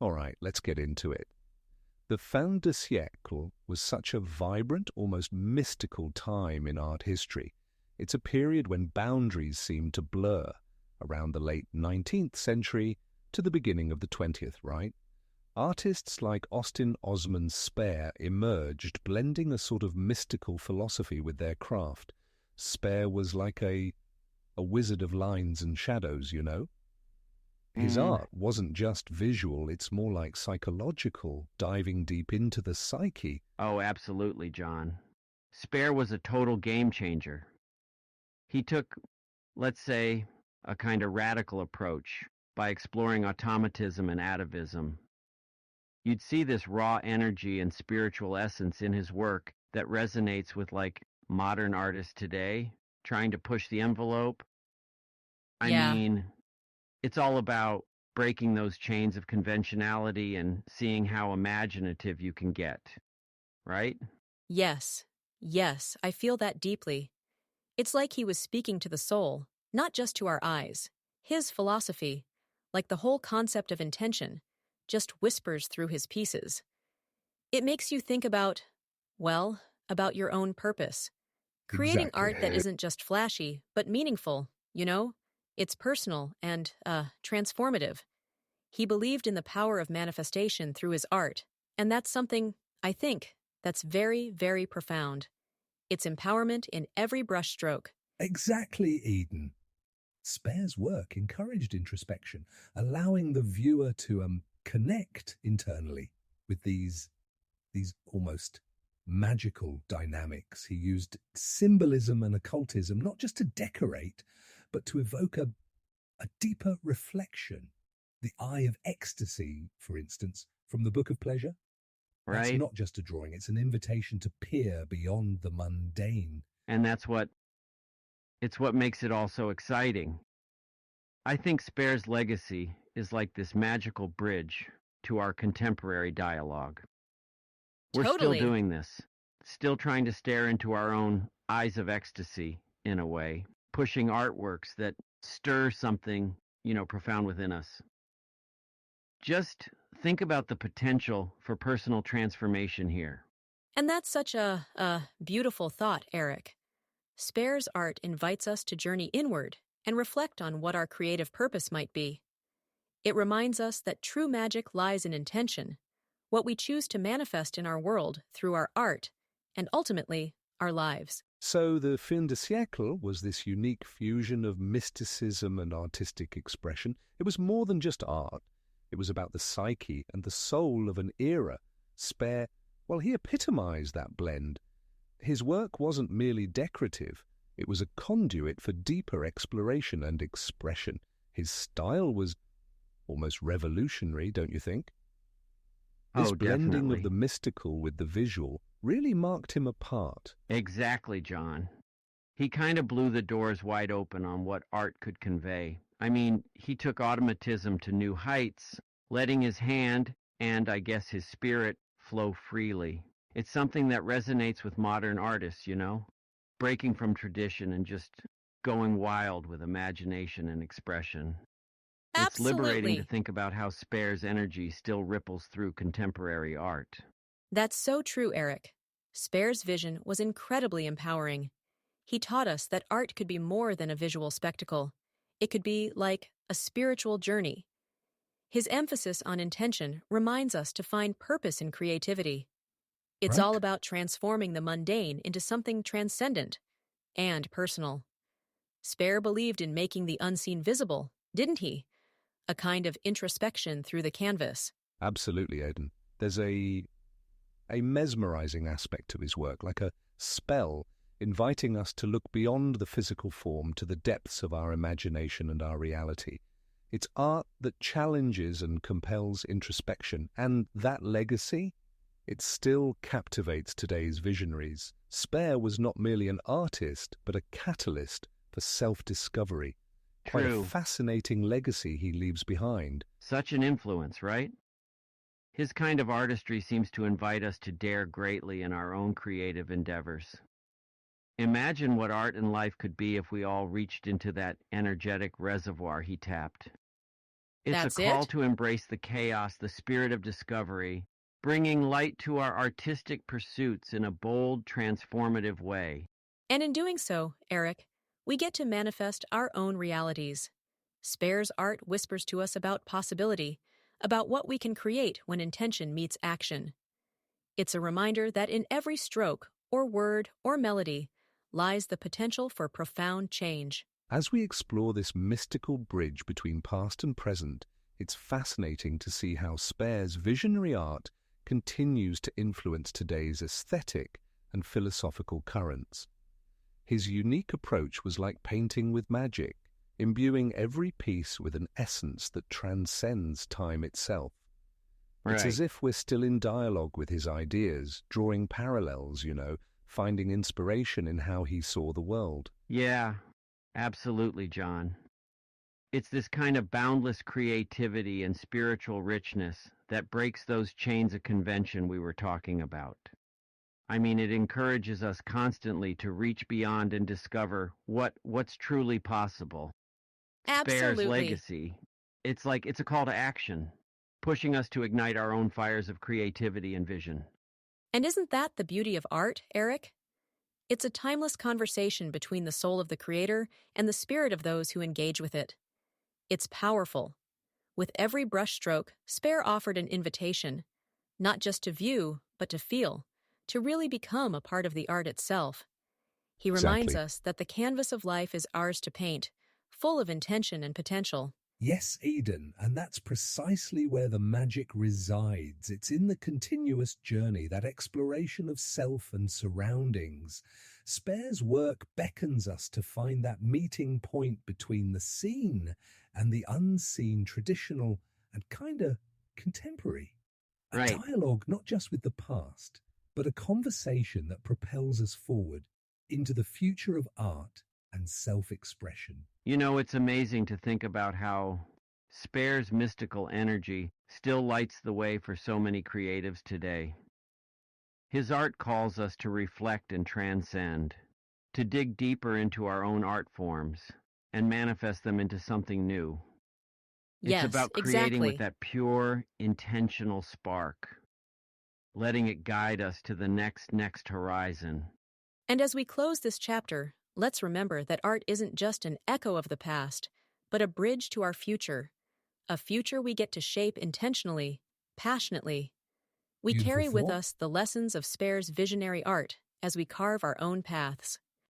All right, let's get into it. The Fin de Siècle was such a vibrant, almost mystical time in art history. It's a period when boundaries seemed to blur, around the late 19th century to the beginning of the 20th, right? Artists like Austin Osman Spare emerged, blending a sort of mystical philosophy with their craft. Spare was like a wizard of lines and shadows, you know? His Mm. art wasn't just visual, it's more like psychological, diving deep into the psyche. Oh, absolutely, John. Spare was a total game changer. He took, let's say, a kind of radical approach by exploring automatism and atavism. You'd see this raw energy and spiritual essence in his work that resonates with like modern artists today, trying to push the envelope. I Yeah. mean, it's all about breaking those chains of conventionality and seeing how imaginative you can get, right? Yes. Yes, I feel that deeply. It's like he was speaking to the soul, not just to our eyes. His philosophy, like the whole concept of intention, just whispers through his pieces. It makes you think about, well, about your own purpose. Creating Exactly. art that isn't just flashy, but meaningful, you know? It's personal and, transformative. He believed in the power of manifestation through his art, and that's something, I think, that's very, very profound. It's empowerment in every brushstroke. Exactly, Eden. Spare's work encouraged introspection, allowing the viewer to connect internally with these almost magical dynamics. He used symbolism and occultism not just to decorate, but to evoke a deeper reflection. The eye of ecstasy, for instance, from the Book of Pleasure. That's Right? not just a drawing, it's an invitation to peer beyond the mundane. And it's what makes it all so exciting. I think Spare's legacy is like this magical bridge to our contemporary dialogue. We're still Totally. doing this, still trying to stare into our own eyes of ecstasy, in a way, pushing artworks that stir something, profound within us. Just think about the potential for personal transformation here. And that's such a beautiful thought, Eric. Spare's art invites us to journey inward and reflect on what our creative purpose might be. It reminds us that true magic lies in intention, what we choose to manifest in our world through our art, and ultimately, our lives. So the Fin de Siècle was this unique fusion of mysticism and artistic expression. It was more than just art. It was about the psyche and the soul of an era. Spare, well, he epitomized that blend. His work wasn't merely decorative. It was a conduit for deeper exploration and expression. His style was almost revolutionary, don't you think? This Oh, blending of definitely. the mystical with the visual really marked him apart. Exactly, John. He kind of blew the doors wide open on what art could convey. I mean, he took automatism to new heights, letting his hand and, I guess, his spirit flow freely. It's something that resonates with modern artists, breaking from tradition and just going wild with imagination and expression. It's liberating to Absolutely. think about how Spare's energy still ripples through contemporary art. That's so true, Eric. Spare's vision was incredibly empowering. He taught us that art could be more than a visual spectacle. It could be like a spiritual journey. His emphasis on intention reminds us to find purpose in creativity. It's all Right? about transforming the mundane into something transcendent and personal. Spare believed in making the unseen visible, didn't he? A kind of introspection through the canvas. Absolutely, Aidan. There's a mesmerizing aspect to his work, like a spell inviting us to look beyond the physical form to the depths of our imagination and our reality. It's art that challenges and compels introspection, and that legacy, it still captivates today's visionaries. Spare was not merely an artist, but a catalyst for self-discovery. Quite a True. fascinating legacy he leaves behind. Such an influence, right? His kind of artistry seems to invite us to dare greatly in our own creative endeavors. Imagine what art and life could be if we all reached into that energetic reservoir he tapped. It's a That's call it? to embrace the chaos, the spirit of discovery, bringing light to our artistic pursuits in a bold, transformative way. And in doing so, Eric, we get to manifest our own realities. Spare's art whispers to us about possibility, about what we can create when intention meets action. It's a reminder that in every stroke, or word, or melody lies the potential for profound change. As we explore this mystical bridge between past and present, it's fascinating to see how Spare's visionary art continues to influence today's aesthetic and philosophical currents. His unique approach was like painting with magic, imbuing every piece with an essence that transcends time itself. It's as Right. if we're still in dialogue with his ideas, drawing parallels, finding inspiration in how he saw the world. Yeah, absolutely, John. It's this kind of boundless creativity and spiritual richness that breaks those chains of convention we were talking about. I mean, it encourages us constantly to reach beyond and discover what's truly possible. Spare's Absolutely. legacy, it's a call to action, pushing us to ignite our own fires of creativity and vision. And isn't that the beauty of art, Eric? It's a timeless conversation between the soul of the creator and the spirit of those who engage with it. It's powerful. With every brushstroke, Spare offered an invitation, not just to view, but to feel, to really become a part of the art itself. He reminds Exactly. us that the canvas of life is ours to paint, full of intention and potential. Yes, Eden, and that's precisely where the magic resides. It's in the continuous journey, that exploration of self and surroundings. Spare's work beckons us to find that meeting point between the seen and the unseen, traditional and kinda contemporary. A Right. dialogue not just with the past, but a conversation that propels us forward into the future of art and self-expression. You know, it's amazing to think about how Spare's mystical energy still lights the way for so many creatives today. His art calls us to reflect and transcend, to dig deeper into our own art forms and manifest them into something new. It's Yes, about creating with exactly. that pure, intentional spark, letting it guide us to the next horizon. And as we close this chapter, let's remember that art isn't just an echo of the past, but a bridge to our future, a future we get to shape intentionally, passionately. We Beautiful carry with thought. us the lessons of Spare's visionary art as we carve our own paths.